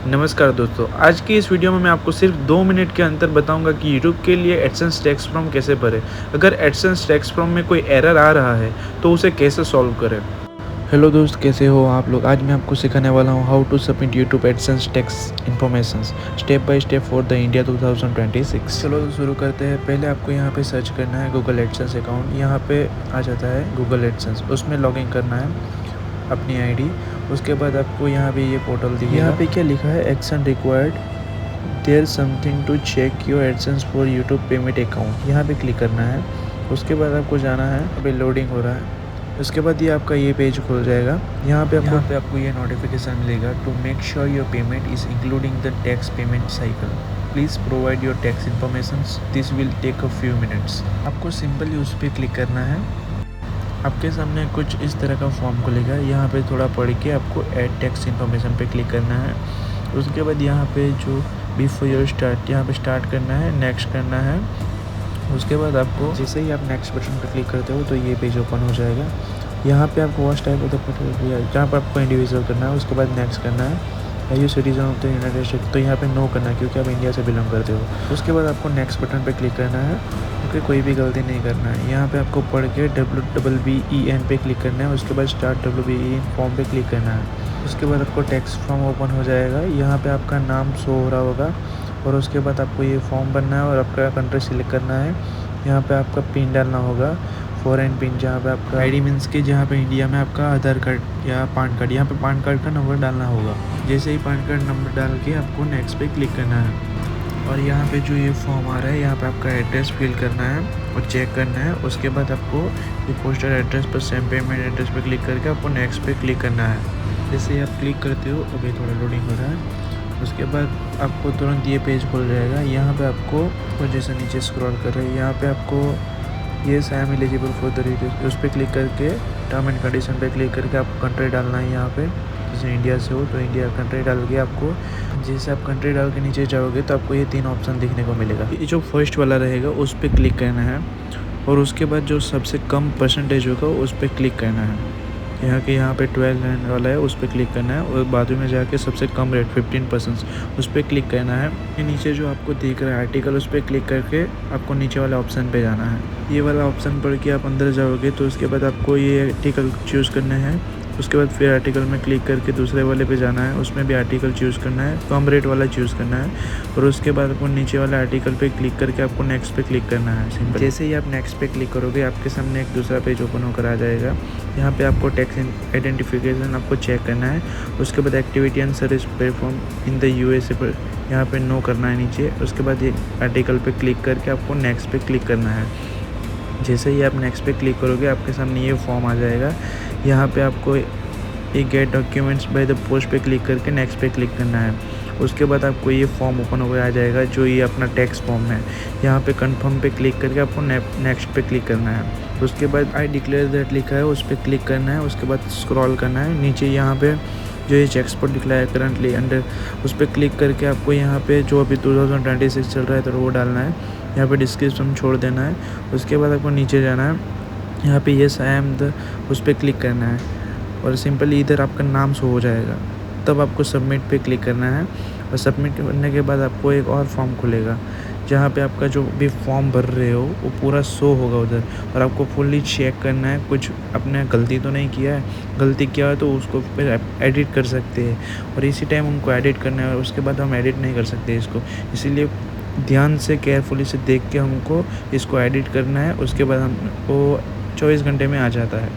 नमस्कार दोस्तों, आज की इस वीडियो में मैं आपको सिर्फ 2 मिनट के अंदर बताऊंगा कि यूट्यूब के लिए एडसेंस टेक्स्ट प्रॉम्प्ट कैसे भरें। अगर एडसेंस टेक्स्ट प्रॉम्प्ट में कोई एरर आ रहा है तो उसे कैसे सॉल्व करें। हेलो दोस्त, कैसे हो आप लोग। आज मैं आपको सिखाने वाला हूँ how to submit YouTube AdSense tax information step by step for the India 2026। चलो तो शुरू करते हैं। पहले आपको यहाँ पे सर्च करना है गूगल एडसेंस अकाउंट। यहाँ पे आ जाता है गूगल एडसेंस, उसमें लॉगिन करना है अपनी आईडी। उसके बाद आपको यहाँ पे ये पोर्टल दिखेगा। यहाँ पे क्या लिखा है, action required there something to check your AdSense for YouTube payment account. यहाँ पे क्लिक करना है। उसके बाद आपको जाना है, अभी लोडिंग हो रहा है। उसके बाद ये आपका ये पेज खुल जाएगा। यहाँ पे आपको ये नोटिफिकेशन मिलेगा, to make sure your payment is including the tax payment cycle, please provide your tax information, this will take a few minutes. आपको सिंपली उस पर क्लिक करना है। आपके सामने कुछ इस तरह का फॉर्म खुलेगा। यहाँ पे थोड़ा पढ़ के आपको ऐड टैक्स इन्फॉर्मेशन पे क्लिक करना है। उसके बाद यहाँ पे जो बिफोर योर स्टार्ट, यहाँ पे स्टार्ट करना है, नेक्स्ट करना है। उसके बाद आपको जैसे ही आप नेक्स्ट बटन पर क्लिक करते हो तो ये पेज ओपन हो जाएगा। यहाँ पे आपको वॉच टाइप ऑफ द जहाँ पर आपको इंडिविजुअल करना है। उसके बाद नेक्स्ट करना है, you citizen of the United state, तो यहाँ पे नो करना है क्योंकि आप इंडिया से बिलोंग करते हो। उसके बाद आपको नेक्स्ट बटन पे क्लिक करना है, क्योंकि कोई भी गलती नहीं करना है। यहाँ पे आपको पढ़ के WBEN पे क्लिक करना है। उसके बाद स्टार्ट WBEN फॉर्म पे क्लिक करना है। उसके बाद आपको टेक्स्ट फॉर्म ओपन हो जाएगा। यहाँ पे आपका नाम शो हो रहा होगा और उसके बाद आपको ये फॉर्म भरना है और आपका कंट्री सिलेक्ट करना है। यहाँ पे आपका पिन डालना होगा, फॉरेन पिन, जहाँ पे आपका आईडी मीन्स के जहाँ पे इंडिया में आपका आधार कार्ड या पान कार्ड, यहाँ पे पान कार्ड का नंबर डालना होगा। जैसे ही पान कार्ड नंबर डाल के आपको नेक्स्ट पे क्लिक करना है। और यहाँ पे जो ये फॉर्म आ रहा है, यहाँ पे आपका एड्रेस फिल करना है और चेक करना है। उसके बाद आपको ये पोस्टल एड्रेस पर सेम पेमेंट एड्रेस पर क्लिक करके आपको नेक्स्ट पे क्लिक करना है। जैसे ही आप क्लिक करते हो, अभी थोड़ा लोडिंग हो रहा है। उसके बाद आपको तुरंत ये पेज खुल जाएगा। यहाँ पे आपको जैसे नीचे स्क्रॉल कर रहे हैं, यहाँ पे आपको yes I am eligible for the retail, उस पर क्लिक करके टर्म एंड कंडीशन पे क्लिक करके आपको कंट्री डालना है। यहाँ पे जैसे इंडिया से हो तो इंडिया कंट्री डाल के आपको, जैसे आप कंट्री डाल के नीचे जाओगे तो आपको ये 3 ऑप्शन दिखने को मिलेगा। ये जो फर्स्ट वाला रहेगा उस पर क्लिक करना है और उसके बाद जो सबसे कम परसेंटेज होगा उस पर क्लिक करना है। यहाँ पे 12 वाला है, उस पर क्लिक करना है और बाद में जाके सबसे कम रेट 15% उस पर क्लिक करना है। ये नीचे जो आपको दिख रहा है आर्टिकल, उस पर क्लिक करके आपको नीचे वाले ऑप्शन पे जाना है। ये वाला ऑप्शन पढ़ के आप अंदर जाओगे तो उसके बाद आपको ये आर्टिकल चूज़ करने हैं। उसके बाद फिर आर्टिकल में क्लिक करके दूसरे वाले पे जाना है, उसमें भी आर्टिकल चूज़ करना है, कम रेट वाला चूज़ करना है। और उसके बाद आपको नीचे वाले आर्टिकल पे क्लिक करके आपको नेक्स्ट पे क्लिक करना है। सिंपल। जैसे ही आप नेक्स्ट पे क्लिक करोगे आपके सामने एक दूसरा पेज ओपन होकर आ जाएगा। यहाँ पे आपको टैक्स आइडेंटिफिकेशन आपको चेक करना है। उसके बाद activity and service perform in the USA पर यहाँ पे नो करना है नीचे। उसके बाद ये आर्टिकल पे क्लिक करके आपको नेक्स्ट पे क्लिक करना है। जैसे ही आप नेक्स्ट पे क्लिक करोगे आपके सामने ये फॉर्म आ जाएगा। यहाँ पे आपको एक get documents by the post पे क्लिक करके नेक्स्ट पे क्लिक करना है। उसके बाद आपको ये फॉर्म ओपन होकर आ जाएगा, जो ये अपना टैक्स फॉर्म है। यहाँ पे कंफर्म पे क्लिक करके आपको नेक्स्ट पे क्लिक करना है। उसके बाद आई डिक्लेयर दैट लिखा है, उस पर क्लिक करना है। उसके बाद स्क्रॉल करना है नीचे, यहाँ पे जो ये चेक एक्सपोर्ट दिखलाया है करंटली अंडर, उस पर क्लिक करके आपको यहाँ पे जो अभी 2026 चल रहा है तो वो डालना है। यहाँ पे डिस्क्रिप्शन छोड़ देना है। उसके बाद आपको नीचे जाना है, यहाँ पे येस आई एम द, उस पर क्लिक करना है और सिंपली इधर आपका नाम शो हो जाएगा। तब आपको सबमिट पे क्लिक करना है और सबमिट करने के बाद आपको एक और फॉर्म खुलेगा, जहाँ पे आपका जो भी फॉर्म भर रहे हो वो पूरा शो होगा उधर। और आपको फुल्ली चेक करना है, कुछ आपने गलती तो नहीं किया है। गलती किया है तो उसको फिर एडिट कर सकते हैं और इसी टाइम उनको एडिट करना है। और उसके बाद हम एडिट नहीं कर सकते इसको, इसीलिए ध्यान से केयरफुली से देख के हमको इसको एडिट करना है। उसके बाद हमको 24 घंटे में आ जाता है।